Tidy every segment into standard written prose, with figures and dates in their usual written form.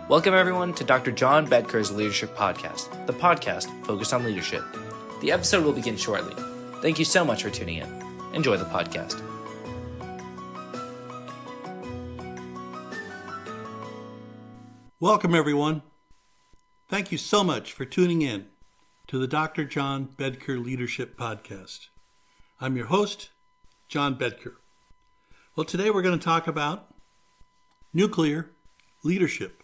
Welcome everyone to Dr. John Bedker's Leadership Podcast, the podcast focused on leadership. The episode will begin shortly. Thank you so much for tuning in. Enjoy the podcast. Welcome everyone. Thank you so much for tuning in to the Dr. John Bedker Leadership Podcast. I'm your host, John Bedker. Well, today we're going to talk about nuclear leadership,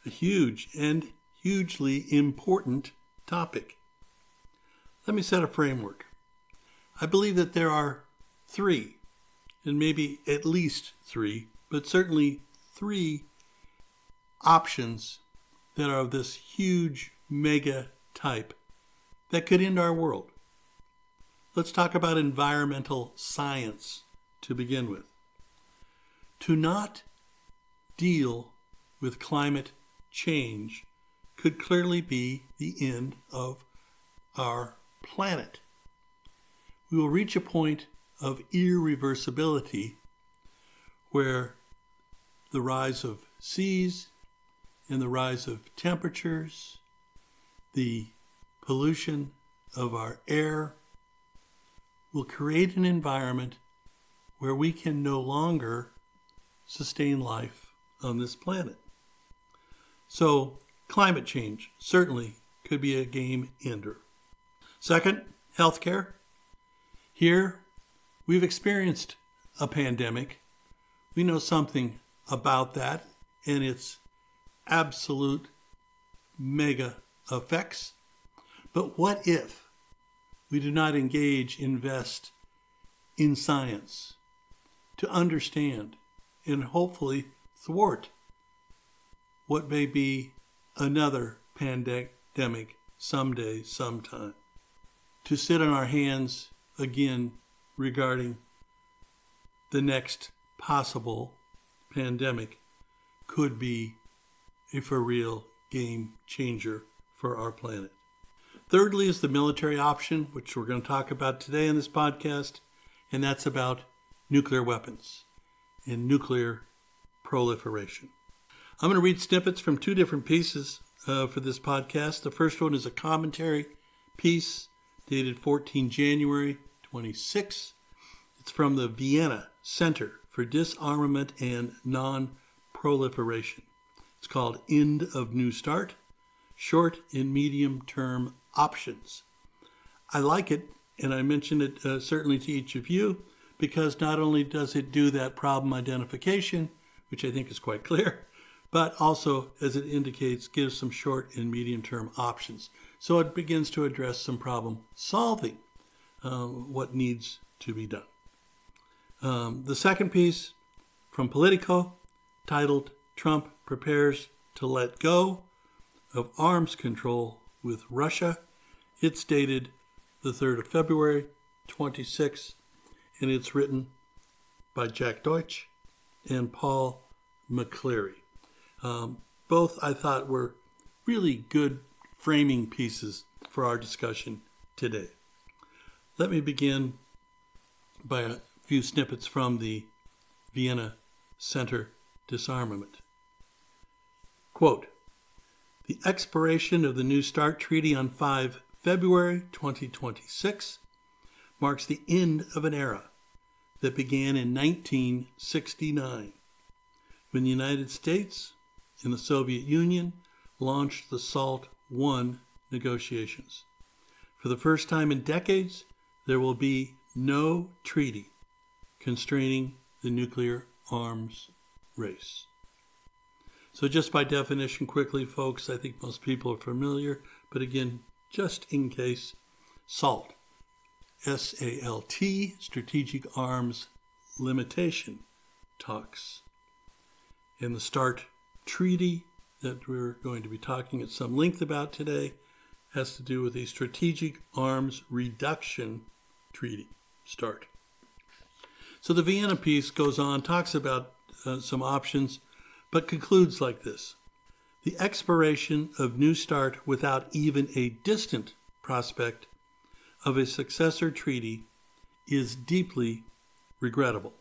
a huge and hugely important topic. Let me set a framework. I believe that there are three, and maybe at least three, but certainly three options that are of this huge mega type that could end our world. Let's talk about environmental science to begin with. To not deal with climate change could clearly be the end of our planet. We will reach a point of irreversibility where the rise of seas and the rise of temperatures, the pollution of our air will create an environment where we can no longer sustain life on this planet. So climate change certainly could be a game ender. Second, healthcare. Here, we've experienced a pandemic. We know something about that and its absolute mega effects. But what if we do not invest in science to understand and hopefully thwart what may be another pandemic someday, sometime? To sit on our hands again regarding the next possible pandemic could be a for real game changer for our planet. Thirdly is the military option, which we're going to talk about today in this podcast, and that's about nuclear weapons and nuclear proliferation. I'm going to read snippets from two different pieces for this podcast. The first one is a commentary piece dated 14 January 26. It's from the Vienna Center for Disarmament and Non-Proliferation. It's called End of New Start, Short and Medium Term Options. I like it, and I mention it certainly to each of you, because not only does it do that problem identification, which I think is quite clear, but also, as it indicates, gives some short and medium term options. So it begins to address some problem solving, what needs to be done. The second piece from Politico, titled Trump Prepares to Let Go of Arms Control with Russia. It's dated the 3rd of February, 26, and it's written by Jack Deutsch and Paul McCleary. Both I thought were really good framing pieces for our discussion today. Let me begin by a few snippets from the Vienna Center Disarmament. Quote, the expiration of the New START Treaty on 5 February 2026 marks the end of an era that began in 1969, when the United States and the Soviet Union launched the SALT I negotiations. For the first time in decades, there will be no treaty constraining the nuclear arms race. So just by definition, quickly, folks, I think most people are familiar, but again, just in case, SALT, S-A-L-T, Strategic Arms Limitation Talks. And the START Treaty that we're going to be talking at some length about today has to do with the Strategic Arms Reduction Treaty, START. So the Vienna piece goes on, talks about some options, but concludes like this. The expiration of New START without even a distant prospect of a successor treaty is deeply regrettable.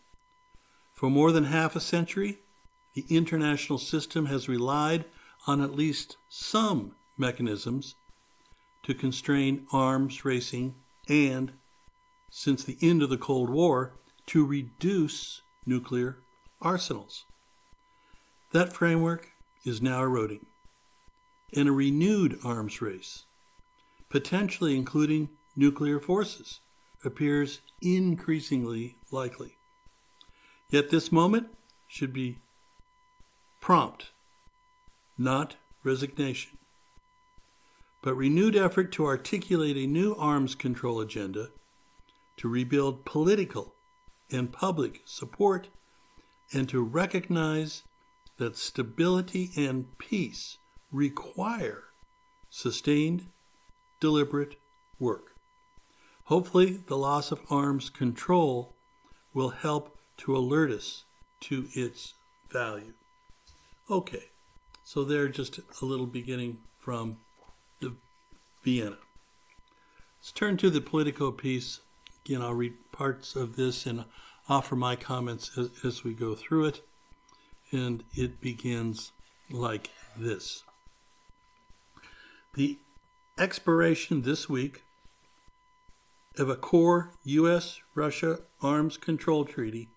For more than half a century, the international system has relied on at least some mechanisms to constrain arms racing and, since the end of the Cold War, to reduce nuclear arsenals. That framework is now eroding, and a renewed arms race, potentially including nuclear forces, appears increasingly likely. Yet this moment should be prompt, not resignation, but renewed effort to articulate a new arms control agenda to rebuild political and public support and to recognize that stability and peace require sustained, deliberate work. Hopefully, the loss of arms control will help to alert us to its value. Okay, so there just a little beginning from the Vienna. Let's turn to the Politico piece. Again, I'll read parts of this and offer my comments as we go through it. And it begins like this. The expiration this week of a core U.S.-Russia arms control treaty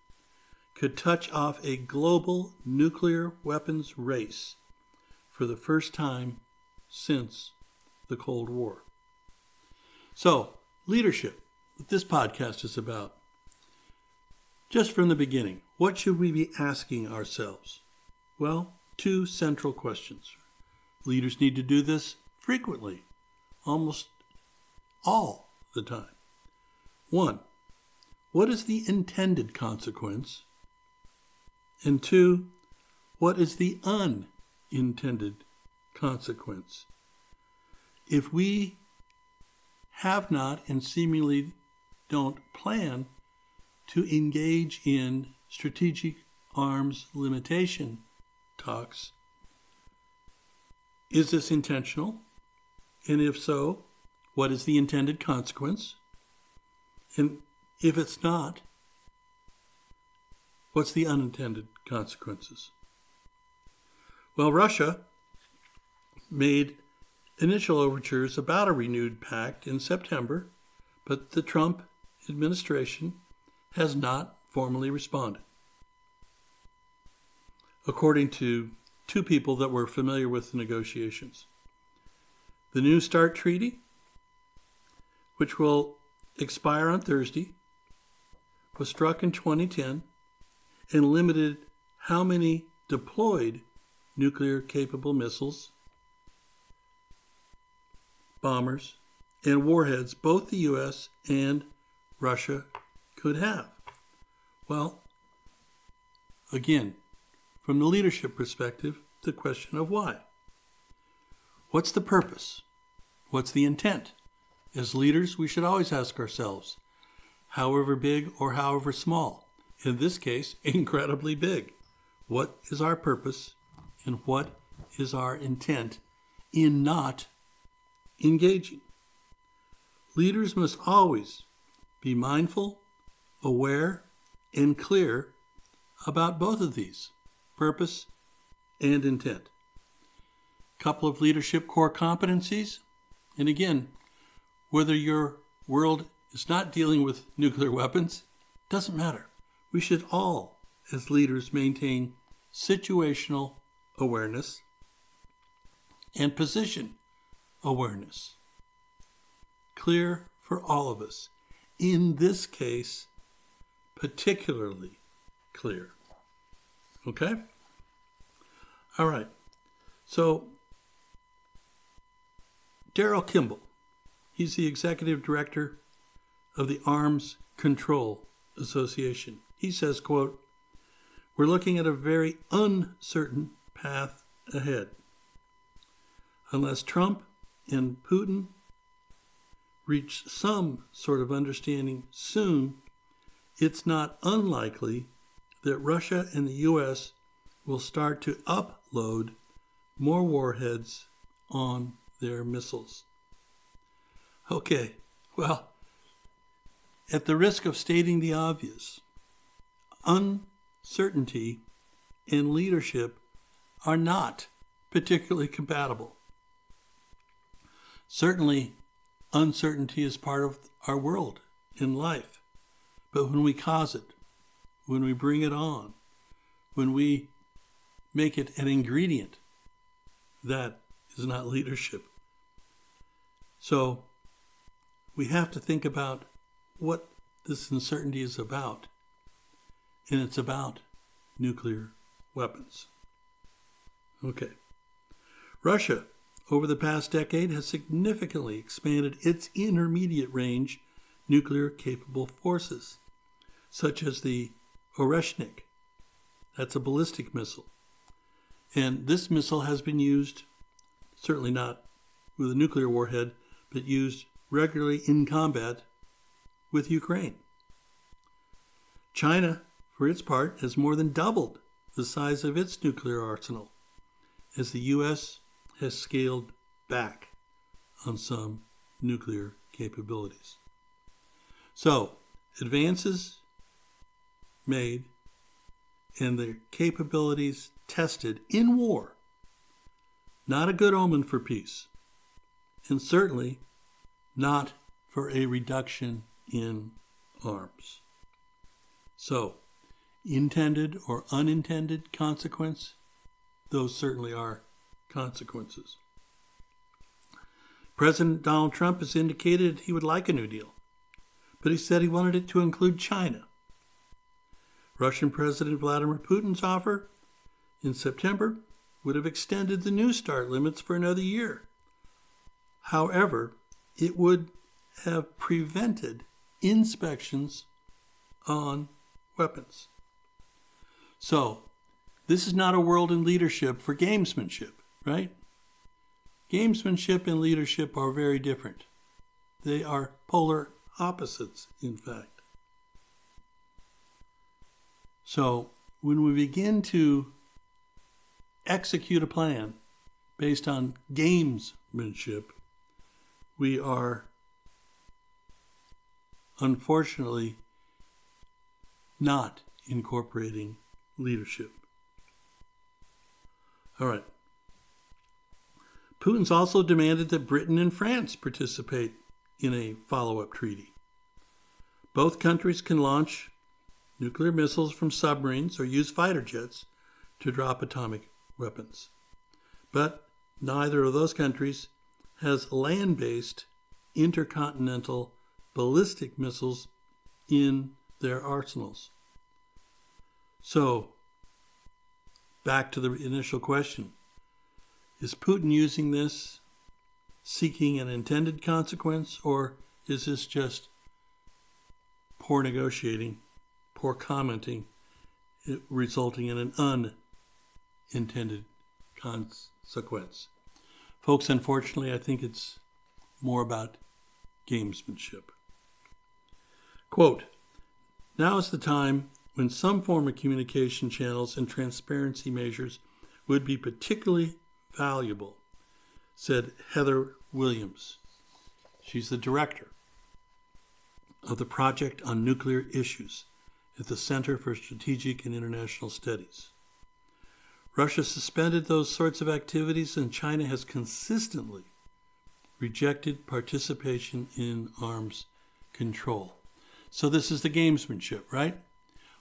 could touch off a global nuclear weapons race for the first time since the Cold War. So, leadership, what this podcast is about. Just from the beginning, what should we be asking ourselves? Well, two central questions. Leaders need to do this frequently, almost all the time. One, what is the intended consequence? And two, what is the unintended consequence? If we have not and seemingly don't plan to engage in strategic arms limitation talks, is this intentional? And if so, what is the intended consequence? And if it's not, what's the unintended consequences? Well, Russia made initial overtures about a renewed pact in September, but the Trump administration has not formally responded. According to two people that were familiar with the negotiations. The New START Treaty, which will expire on Thursday, was struck in 2010 and limited how many deployed nuclear-capable missiles, bombers, and warheads both the U.S. and Russia could have. Well, again, from the leadership perspective, the question of why. What's the purpose? What's the intent? As leaders, we should always ask ourselves, however big or however small, in this case, incredibly big, what is our purpose and what is our intent in not engaging? Leaders must always be mindful, aware, and clear about both of these, purpose and intent. A couple of leadership core competencies, and again, whether your world is not dealing with nuclear weapons, doesn't matter. We should all, as leaders, maintain situational awareness and position awareness. Clear for all of us. In this case, particularly clear. Okay? All right. So, Darrell Kimball, he's the executive director of the Arms Control Association. He says, quote, "We're looking at a very uncertain path ahead. Unless Trump and Putin reach some sort of understanding soon, it's not unlikely that Russia and the U.S. will start to upload more warheads on their missiles." Okay, well, at the risk of stating the obvious, uncertainty and leadership are not particularly compatible. Certainly, uncertainty is part of our world in life. But when we cause it, when we bring it on, when we make it an ingredient, that is not leadership. So we have to think about what this uncertainty is about. And it's about nuclear weapons. Okay. Russia, over the past decade, has significantly expanded its intermediate range nuclear capable forces, such as the Oreshnik. That's a ballistic missile. And this missile has been used, certainly not with a nuclear warhead, but used regularly in combat with Ukraine. China, for its part, has more than doubled the size of its nuclear arsenal, as the U.S. has scaled back on some nuclear capabilities. So, advances made and their capabilities tested in war, not a good omen for peace, and certainly not for a reduction in arms. So, intended or unintended consequence, those certainly are consequences. President Donald Trump has indicated he would like a New Deal, but he said he wanted it to include China. Russian President Vladimir Putin's offer in September would have extended the New START limits for another year. However, it would have prevented inspections on weapons. So, this is not a world in leadership for gamesmanship, right? Gamesmanship and leadership are very different. They are polar opposites, in fact. So, when we begin to execute a plan based on gamesmanship, we are unfortunately not incorporating leadership. All right. Putin's also demanded that Britain and France participate in a follow-up treaty. Both countries can launch nuclear missiles from submarines or use fighter jets to drop atomic weapons. But neither of those countries has land-based intercontinental ballistic missiles in their arsenals. So, back to the initial question. Is Putin using this seeking an intended consequence, or is this just poor negotiating, poor commenting, resulting in an unintended consequence? Folks, unfortunately, I think it's more about gamesmanship. Quote, "Now is the time when some form of communication channels and transparency measures would be particularly valuable," said Heather Williams. She's the director of the Project on Nuclear Issues at the Center for Strategic and International Studies. Russia suspended those sorts of activities, and China has consistently rejected participation in arms control. So this is the gamesmanship, right?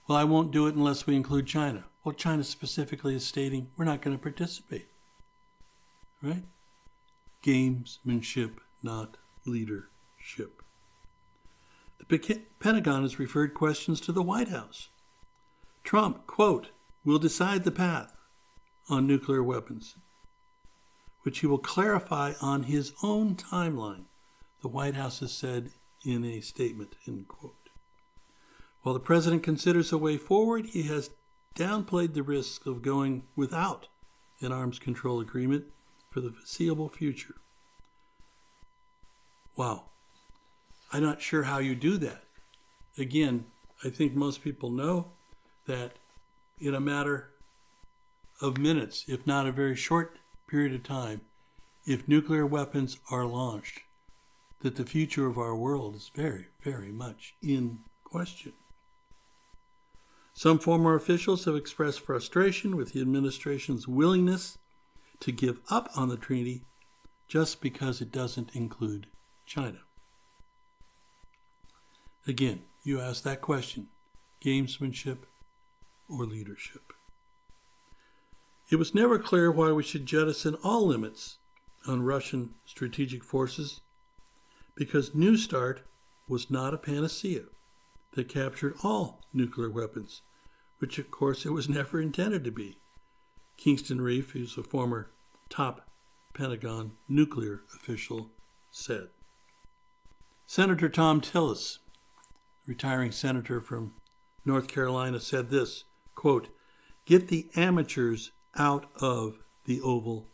Well, I won't do it unless we include China. Well, China specifically is stating we're not going to participate, right? Gamesmanship, not leadership. The Pentagon has referred questions to the White House. Trump, quote, "will decide the path on nuclear weapons, which he will clarify on his own timeline," the White House has said in a statement, end quote. While the president considers a way forward, he has downplayed the risk of going without an arms control agreement for the foreseeable future. Wow. I'm not sure how you do that. Again, I think most people know that in a matter of minutes, if not a very short period of time, if nuclear weapons are launched, that the future of our world is very, very much in question. Some former officials have expressed frustration with the administration's willingness to give up on the treaty just because it doesn't include China. Again, you ask that question, gamesmanship or leadership? It was never clear why we should jettison all limits on Russian strategic forces, because New START was not a panacea that captured all nuclear weapons, which of course it was never intended to be. Kingston Reef, who's a former top Pentagon nuclear official, said. Senator Tom Tillis, retiring senator from North Carolina, said this, quote, "Get the amateurs out of the Oval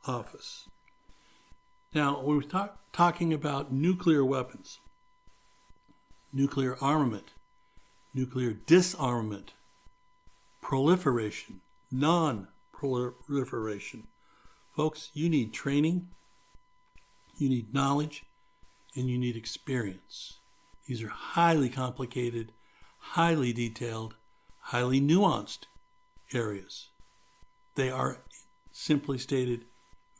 Office." Now, when we're talking about nuclear weapons, nuclear armament, nuclear disarmament, proliferation, non-proliferation, folks, you need training, you need knowledge, and you need experience. These are highly complicated, highly detailed, highly nuanced areas. They are, simply stated,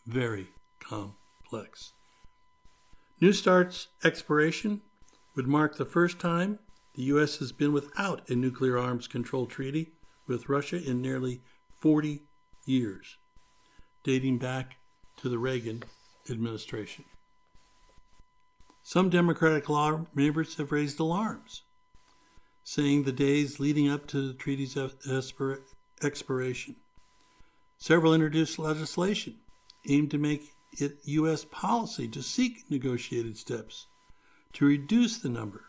very complex. New START's expiration would mark the first time the U.S. has been without a nuclear arms control treaty with Russia in nearly 40 years, dating back to the Reagan administration. Some Democratic lawmakers have raised alarms, saying the days leading up to the treaty's expiration. Several introduced legislation aimed to make it U.S. policy to seek negotiated steps to reduce the number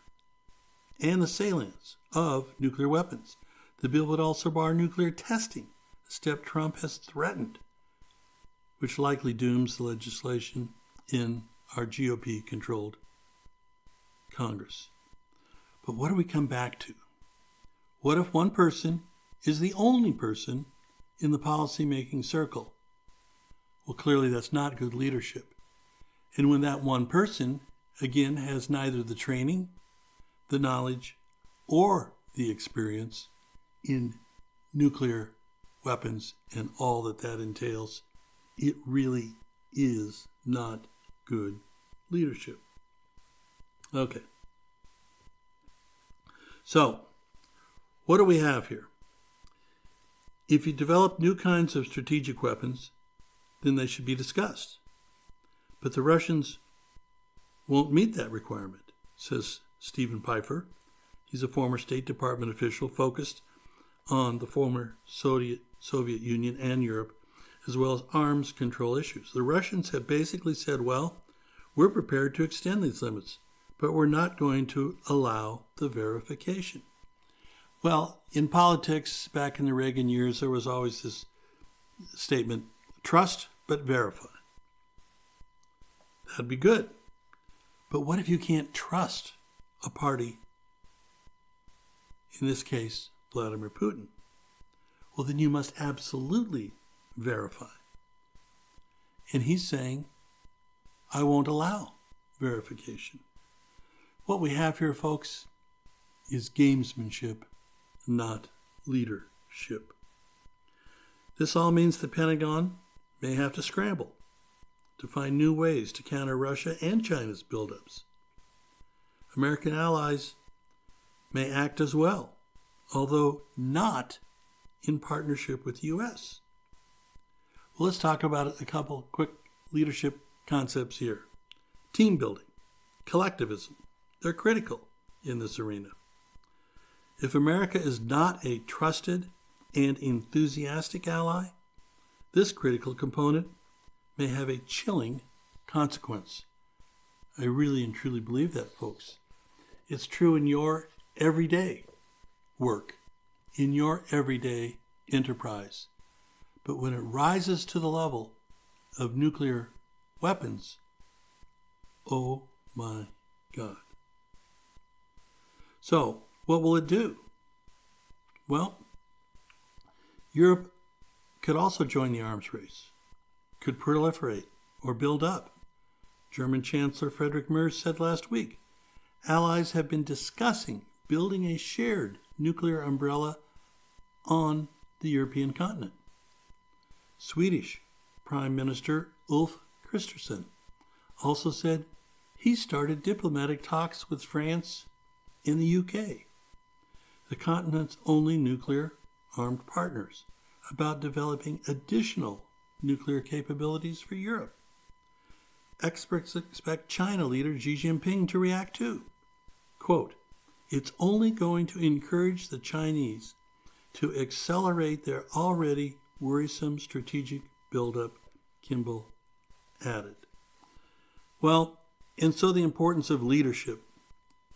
and the salience of nuclear weapons. The bill would also bar nuclear testing, a step Trump has threatened, which likely dooms the legislation in our GOP-controlled Congress. But what do we come back to? What if one person is the only person in the policy-making circle? Well, clearly that's not good leadership. And when that one person, again, has neither the training, the knowledge, or the experience in nuclear weapons and all that that entails, it really is not good leadership. Okay. So, what do we have here? If you develop new kinds of strategic weapons, then they should be discussed. But the Russians won't meet that requirement, says Stephen Pfeiffer. He's a former State Department official focused on the former Soviet Union and Europe, as well as arms control issues. The Russians have basically said, well, we're prepared to extend these limits, but we're not going to allow the verification. Well, in politics, back in the Reagan years, there was always this statement, trust but verify. That'd be good. But what if you can't trust a party, in this case, Vladimir Putin? Well, then you must absolutely verify. And he's saying, I won't allow verification. What we have here, folks, is gamesmanship, not leadership. This all means the Pentagon may have to scramble to find new ways to counter Russia and China's buildups. American allies may act as well, although not in partnership with the U.S. Well, let's talk about a couple quick leadership concepts here. Team building, collectivism, they're critical in this arena. If America is not a trusted and enthusiastic ally, this critical component may have a chilling consequence. I really and truly believe that, folks. It's true in your everyday work, in your everyday enterprise. But when it rises to the level of nuclear weapons, oh my God. So, what will it do? Well, Europe could also join the arms race, could proliferate or build up. German Chancellor Friedrich Merz said last week, allies have been discussing building a shared nuclear umbrella on the European continent. Swedish Prime Minister Ulf Kristersson also said he started diplomatic talks with France in the UK, the continent's only nuclear-armed partners, about developing additional nuclear capabilities for Europe. Experts expect China leader Xi Jinping to react too. Quote, "It's only going to encourage the Chinese to accelerate their already worrisome strategic buildup," Kimball added. Well, and so the importance of leadership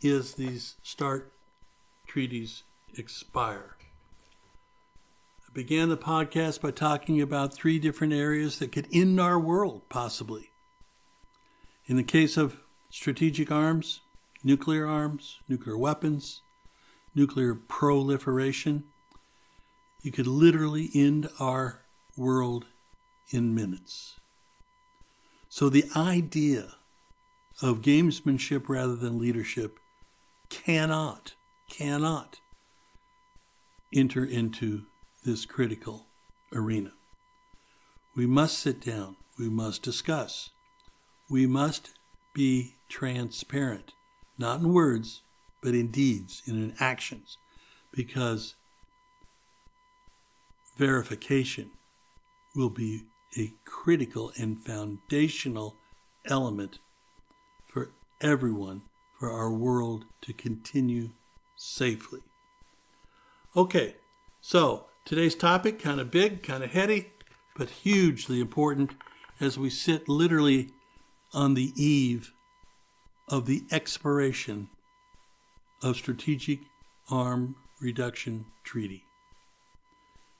is these START treaties expire. I began the podcast by talking about 3 different areas that could end our world, possibly. In the case of strategic arms, nuclear weapons, nuclear proliferation, you could literally end our world in minutes. So the idea of gamesmanship rather than leadership cannot enter into this critical arena. We must sit down. We must discuss. We must be transparent, not in words, but in deeds and in actions, because verification will be a critical and foundational element for everyone, for our world to continue safely. Okay, so today's topic, kind of big, kind of heady, but hugely important as we sit literally on the eve of the expiration of Strategic Arm Reduction Treaty.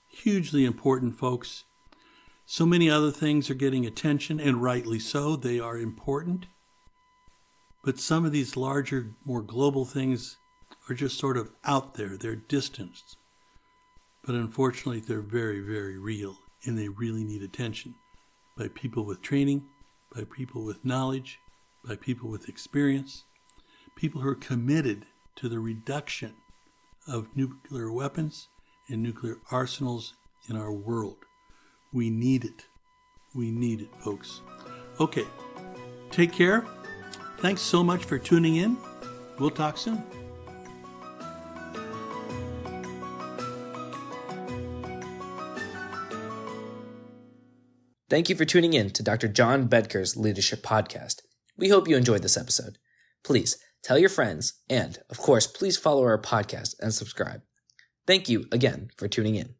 Hugely important, folks. So many other things are getting attention, and rightly so. They are important. But some of these larger, more global things are just sort of out there. They're distanced. But unfortunately, they're very, very real, and they really need attention by people with training, by people with knowledge, by people with experience, people who are committed to the reduction of nuclear weapons and nuclear arsenals in our world. We need it. We need it, folks. Okay, take care. Thanks so much for tuning in. We'll talk soon. Thank you for tuning in to Dr. John Bedker's Leadership Podcast. We hope you enjoyed this episode. Please tell your friends, and, of course, please follow our podcast and subscribe. Thank you again for tuning in.